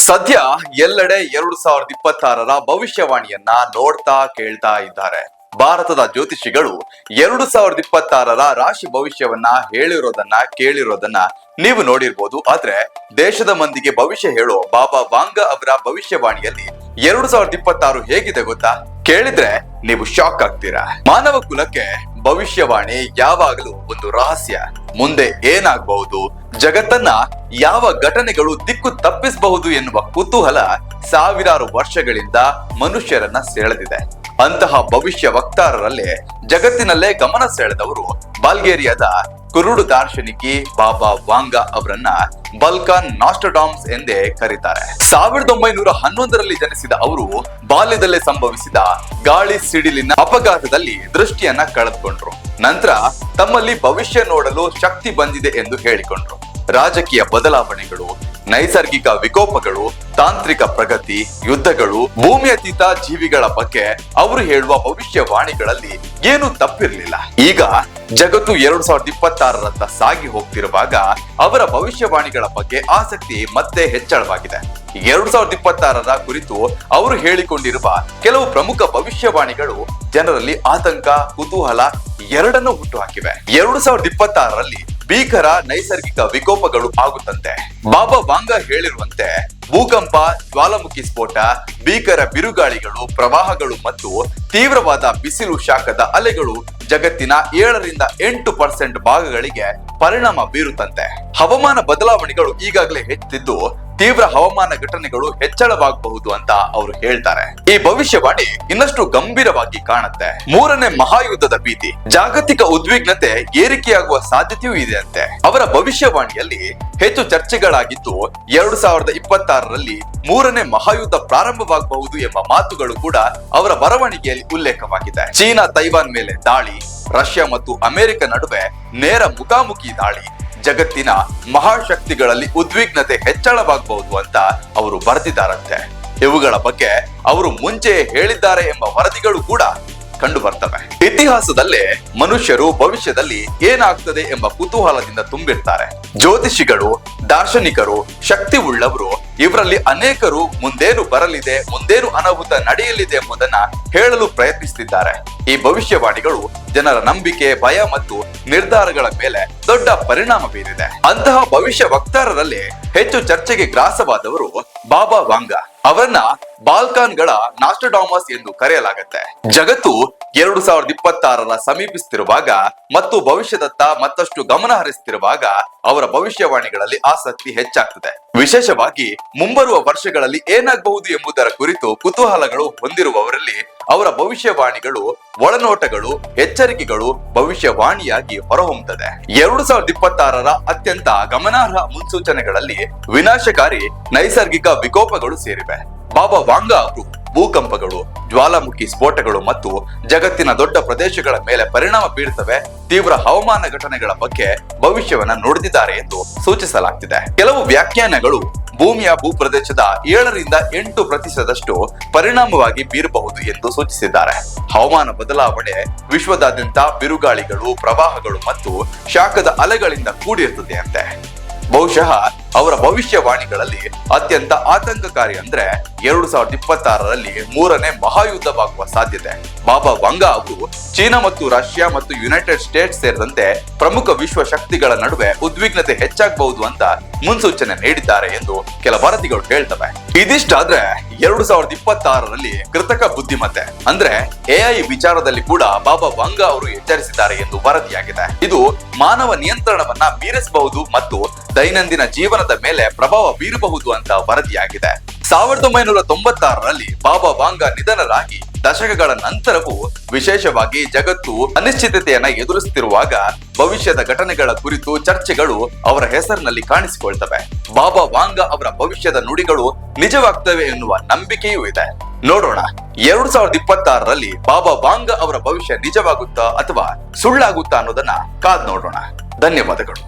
ಸದ್ಯ ಎಲ್ಲೆಡೆ 2026ರ ಭವಿಷ್ಯವಾಣಿಯನ್ನ ನೋಡ್ತಾ ಕೇಳ್ತಾ ಇದ್ದಾರೆ. ಭಾರತದ ಜ್ಯೋತಿಷಿಗಳು 2026ರ ರಾಶಿ ಭವಿಷ್ಯವನ್ನ ಕೇಳಿರೋದನ್ನ ನೀವು ನೋಡಿರ್ಬೋದು. ಆದ್ರೆ ದೇಶದ ಮಂದಿಗೆ ಭವಿಷ್ಯ ಹೇಳೋ ಬಾಬಾ ವಾಂಗ ಅವರ ಭವಿಷ್ಯವಾಣಿಯಲ್ಲಿ 2026 ಹೇಗಿದೆ ಗೊತ್ತಾ? ಕೇಳಿದ್ರೆ ನೀವು ಶಾಕ್ ಆಗ್ತೀರಾ. ಮಾನವ ಕುಲಕ್ಕೆ ಭವಿಷ್ಯವಾಣಿ ಯಾವಾಗಲೂ ಒಂದು ರಹಸ್ಯ. ಮುಂದೆ ಏನಾಗಬಹುದು, ಜಗತ್ತನ್ನ ಯಾವ ಘಟನೆಗಳು ದಿಕ್ಕು ತಪ್ಪಿಸಬಹುದು ಎನ್ನುವ ಕುತೂಹಲ ಸಾವಿರಾರು ವರ್ಷಗಳಿಂದ ಮನುಷ್ಯರನ್ನ ಸೆಳೆದಿದೆ. ಅಂತಹ ಭವಿಷ್ಯ ವಕ್ತಾರರಲ್ಲೇ ಜಗತ್ತಿನಲ್ಲೇ ಗಮನ ಸೆಳೆದವರು ಬಲ್ಗೇರಿಯಾದ ಕುರುಡು ದಾರ್ಶನಿಕಿ ಬಾಬಾ ವಾಂಗ ಅವರನ್ನ ಬಲ್ಕಾನ್ ನಾಸ್ಟ್ರಡಾಮ್ಸ್ ಎಂದೇ ಕರೀತಾರೆ. 1911ರಲ್ಲಿ ಜನಿಸಿದ ಅವರು ಬಾಲ್ಯದಲ್ಲೇ ಸಂಭವಿಸಿದ ಗಾಳಿ ಸಿಡಿಲಿನ ಅಪಘಾತದಲ್ಲಿ ದೃಷ್ಟಿಯನ್ನ ಕಳೆದುಕೊಂಡ್ರು. ನಂತರ ತಮ್ಮಲ್ಲಿ ಭವಿಷ್ಯ ನೋಡಲು ಶಕ್ತಿ ಬಂದಿದೆ ಎಂದು ಹೇಳಿಕೊಂಡ್ರು. ರಾಜಕೀಯ ಬದಲಾವಣೆಗಳು, ನೈಸರ್ಗಿಕ ವಿಕೋಪಗಳು, ತಾಂತ್ರಿಕ ಪ್ರಗತಿ, ಯುದ್ಧಗಳು, ಭೂಮಿಯತೀತ ಜೀವಿಗಳ ಬಗ್ಗೆ ಅವರು ಹೇಳುವ ಭವಿಷ್ಯವಾಣಿಗಳಲ್ಲಿ ಏನೂ ತಪ್ಪಿರಲಿಲ್ಲ. ಈಗ ಜಗತ್ತು 2026ರತ್ತ ಸಾಗಿ ಹೋಗ್ತಿರುವಾಗ ಅವರ ಭವಿಷ್ಯವಾಣಿಗಳ ಬಗ್ಗೆ ಆಸಕ್ತಿ ಮತ್ತೆ ಹೆಚ್ಚಳವಾಗಿದೆ. 2026ರ ಕುರಿತು ಅವರು ಹೇಳಿಕೊಂಡಿರುವ ಕೆಲವು ಪ್ರಮುಖ ಭವಿಷ್ಯವಾಣಿಗಳು ಜನರಲ್ಲಿ ಆತಂಕ, ಕುತೂಹಲ ಎರಡನ್ನೂ ಹುಟ್ಟುಹಾಕಿವೆ. 2026ರಲ್ಲಿ ಭೀಕರ ನೈಸರ್ಗಿಕ ವಿಕೋಪಗಳು ಆಗುತ್ತಂತೆ. ಬಾಬಾ ವಾಂಗ ಹೇಳಿರುವಂತೆ ಭೂಕಂಪ, ಜ್ವಾಲಾಮುಖಿ ಸ್ಫೋಟ, ಭೀಕರ ಬಿರುಗಾಳಿಗಳು, ಪ್ರವಾಹಗಳು ಮತ್ತು ತೀವ್ರವಾದ ಬಿಸಿಲು ಶಾಖದ ಅಲೆಗಳು ಜಗತ್ತಿನ 7ರಿಂದ 8% ಭಾಗಗಳಿಗೆ ಪರಿಣಾಮ ಬೀರುತ್ತಂತೆ. ಹವಾಮಾನ ಬದಲಾವಣೆಗಳು ಈಗಾಗಲೇ ಹೆಚ್ಚುತ್ತಿದ್ದು ತೀವ್ರ ಹವಾಮಾನ ಘಟನೆಗಳು ಹೆಚ್ಚಳವಾಗಬಹುದು ಅಂತ ಅವರು ಹೇಳ್ತಾರೆ. ಈ ಭವಿಷ್ಯವಾಣಿ ಇನ್ನಷ್ಟು ಗಂಭೀರವಾಗಿ ಕಾಣುತ್ತೆ. 3ನೇ ಮಹಾಯುದ್ಧದ ಭೀತಿ, ಜಾಗತಿಕ ಉದ್ವಿಗ್ನತೆ ಏರಿಕೆಯಾಗುವ ಸಾಧ್ಯತೆಯೂ ಇದೆ ಅಂತೆ. ಅವರ ಭವಿಷ್ಯವಾಣಿಯಲ್ಲಿ ಹೆಚ್ಚು ಚರ್ಚೆಗಳಾಗಿದ್ದು 2026ರಲ್ಲಿ 3ನೇ ಮಹಾಯುದ್ಧ ಪ್ರಾರಂಭವಾಗಬಹುದು ಎಂಬ ಮಾತುಗಳು ಕೂಡ ಅವರ ಬರವಣಿಗೆಯಲ್ಲಿ ಉಲ್ಲೇಖವಾಗಿದೆ. ಚೀನಾ ತೈವಾನ್ ಮೇಲೆ ದಾಳಿ, ರಷ್ಯಾ ಮತ್ತು ಅಮೆರಿಕ ನಡುವೆ ನೇರ ಮುಖಾಮುಖಿ ದಾಳಿ, ಜಗತ್ತಿನ ಮಹಾಶಕ್ತಿಗಳಲ್ಲಿ ಉದ್ವಿಗ್ನತೆ ಹೆಚ್ಚಳವಾಗಬಹುದು ಅಂತ ಅವರು ಬರೆದಿದ್ದಾರಂತೆ. ಇವುಗಳ ಬಗ್ಗೆ ಅವರು ಮುಂಚೆ ಹೇಳಿದ್ದಾರೆ ಎಂಬ ವರದಿಗಳು ಕೂಡ ಕಂಡು ಬರ್ತವೆ. ಇತಿಹಾಸದಲ್ಲೇ ಮನುಷ್ಯರು ಭವಿಷ್ಯದಲ್ಲಿ ಏನಾಗ್ತದೆ ಎಂಬ ಕುತೂಹಲದಿಂದ ತುಂಬಿರ್ತಾರೆ. ಜ್ಯೋತಿಷಿಗಳು, ದಾರ್ಶನಿಕರು, ಶಕ್ತಿ ಉಳ್ಳವರು ಇವರಲ್ಲಿ ಅನೇಕರು ಮುಂದೇನು ಬರಲಿದೆ, ಮುಂದೇನು ಅನಾಹುತ ನಡೆಯಲಿದೆ ಎಂಬುದನ್ನ ಹೇಳಲು ಪ್ರಯತ್ನಿಸುತ್ತಿದ್ದಾರೆ. ಈ ಭವಿಷ್ಯವಾಣಿಗಳು ಜನರ ನಂಬಿಕೆ, ಭಯ ಮತ್ತು ನಿರ್ಧಾರಗಳ ಮೇಲೆ ದೊಡ್ಡ ಪರಿಣಾಮ ಬೀರಿದೆ. ಅಂತಹ ಭವಿಷ್ಯ ವಕ್ತಾರರಲ್ಲಿ ಹೆಚ್ಚು ಚರ್ಚೆಗೆ ಗ್ರಾಸವಾದವರು ಬಾಬಾ ವಾಂಗ. ಅವರನ್ನ ಬಾಲ್ಕಾನ್ಗಳ ನಾಸ್ಟ್ರಡಾಮಸ್ ಎಂದು ಕರೆಯಲಾಗುತ್ತೆ. ಜಗತ್ತು 2026ರ ಸಮೀಪಿಸುತ್ತಿರುವಾಗ ಮತ್ತು ಭವಿಷ್ಯದತ್ತ ಮತ್ತಷ್ಟು ಗಮನ ಹರಿಸುತ್ತಿರುವಾಗ ಅವರ ಭವಿಷ್ಯವಾಣಿಗಳಲ್ಲಿ ಆಸಕ್ತಿ ಹೆಚ್ಚಾಗ್ತದೆ. ವಿಶೇಷವಾಗಿ ಮುಂಬರುವ ವರ್ಷಗಳಲ್ಲಿ ಏನಾಗಬಹುದು ಎಂಬುದರ ಕುರಿತು ಕುತೂಹಲಗಳು ಹೊಂದಿರುವವರಲ್ಲಿ ಅವರ ಭವಿಷ್ಯವಾಣಿಗಳು, ಒಳನೋಟಗಳು, ಎಚ್ಚರಿಕೆಗಳು ಭವಿಷ್ಯವಾಣಿಯಾಗಿ ಹೊರಹೊಮ್ಮುತ್ತದೆ. 2026ರ ಅತ್ಯಂತ ಗಮನಾರ್ಹ ಮುನ್ಸೂಚನೆಗಳಲ್ಲಿ ವಿನಾಶಕಾರಿ ನೈಸರ್ಗಿಕ ವಿಕೋಪಗಳು ಸೇರಿವೆ. ಬಾಬಾ ವಾಂಗ ಅವರು ಭೂಕಂಪಗಳು, ಜ್ವಾಲಾಮುಖಿ ಸ್ಫೋಟಗಳು ಮತ್ತು ಜಗತ್ತಿನ ದೊಡ್ಡ ಪ್ರದೇಶಗಳ ಮೇಲೆ ಪರಿಣಾಮ ಬೀರುತ್ತವೆ ತೀವ್ರ ಹವಾಮಾನ ಘಟನೆಗಳ ಬಗ್ಗೆ ಭವಿಷ್ಯವನ್ನ ನುಡಿದಿದ್ದಾರೆ ಎಂದು ಸೂಚಿಸಲಾಗ್ತಿದೆ. ಕೆಲವು ವ್ಯಾಖ್ಯಾನಗಳು ಭೂಮಿಯ ಭೂಪ್ರದೇಶದ 7ರಿಂದ 8% ಪರಿಣಾಮವಾಗಿ ಬೀರಬಹುದು ಎಂದು ಸೂಚಿಸಿದ್ದಾರೆ. ಹವಾಮಾನ ಬದಲಾವಣೆ ವಿಶ್ವದಾದ್ಯಂತ ಬಿರುಗಾಳಿಗಳು, ಪ್ರವಾಹಗಳು ಮತ್ತು ಶಾಖದ ಅಲೆಗಳಿಂದ ಕೂಡಿರುತ್ತದೆ ಅಂತೆ. ಬಹುಶಃ ಅವರ ಭವಿಷ್ಯವಾಣಿಗಳಲ್ಲಿ ಅತ್ಯಂತ ಆತಂಕಕಾರಿ ಅಂದ್ರೆ 2026ರಲ್ಲಿ 3ನೇ ಮಹಾಯುದ್ಧವಾಗುವ ಸಾಧ್ಯತೆ. ಬಾಬಾ ವಾಂಗ ಅವರು ಚೀನಾ ಮತ್ತು ರಷ್ಯಾ ಮತ್ತು ಯುನೈಟೆಡ್ ಸ್ಟೇಟ್ಸ್ ಸೇರಿದಂತೆ ಪ್ರಮುಖ ವಿಶ್ವ ಶಕ್ತಿಗಳ ನಡುವೆ ಉದ್ವಿಗ್ನತೆ ಹೆಚ್ಚಾಗಬಹುದು ಅಂತ ಮುನ್ಸೂಚನೆ ನೀಡಿದ್ದಾರೆ ಎಂದು ಕೆಲ ವರದಿಗಳು ಹೇಳ್ತವೆ. ಇದಿಷ್ಟಾದ್ರೆ 2026ರಲ್ಲಿ ಕೃತಕ ಬುದ್ಧಿಮತ್ತೆ ಅಂದ್ರೆ AI ವಿಚಾರದಲ್ಲಿ ಕೂಡ ಬಾಬಾ ವಾಂಗ ಅವರು ಎಚ್ಚರಿಸಿದ್ದಾರೆ ಎಂದು ವರದಿಯಾಗಿದೆ. ಇದು ಮಾನವ ನಿಯಂತ್ರಣವನ್ನ ಮೀರಿಸಬಹುದು ಮತ್ತು ದೈನಂದಿನ ಜೀವನದ ಮೇಲೆ ಪ್ರಭಾವ ಬೀರಬಹುದು ಅಂತ ವರದಿಯಾಗಿದೆ. 1996ರಲ್ಲಿ ಬಾಬಾ ವಾಂಗ ನಿಧನರಾಗಿ ದಶಕಗಳ ನಂತರವೂ ವಿಶೇಷವಾಗಿ ಜಗತ್ತು ಅನಿಶ್ಚಿತತೆಯನ್ನ ಎದುರಿಸುತ್ತಿರುವಾಗ ಭವಿಷ್ಯದ ಘಟನೆಗಳ ಕುರಿತು ಚರ್ಚೆಗಳು ಅವರ ಹೆಸರಿನಲ್ಲಿ ಕಾಣಿಸಿಕೊಳ್ತವೆ. ಬಾಬಾ ವಾಂಗ ಅವರ ಭವಿಷ್ಯದ ನುಡಿಗಳು ನಿಜವಾಗ್ತವೆ ಎನ್ನುವ ನಂಬಿಕೆಯೂ ಇದೆ. ನೋಡೋಣ 2026ರಲ್ಲಿ ಬಾಬಾ ವಾಂಗ ಅವರ ಭವಿಷ್ಯ ನಿಜವಾಗುತ್ತಾ ಅಥವಾ ಸುಳ್ಳಾಗುತ್ತಾ ಅನ್ನೋದನ್ನ ಕಾದ್ ನೋಡೋಣ. ಧನ್ಯವಾದಗಳು.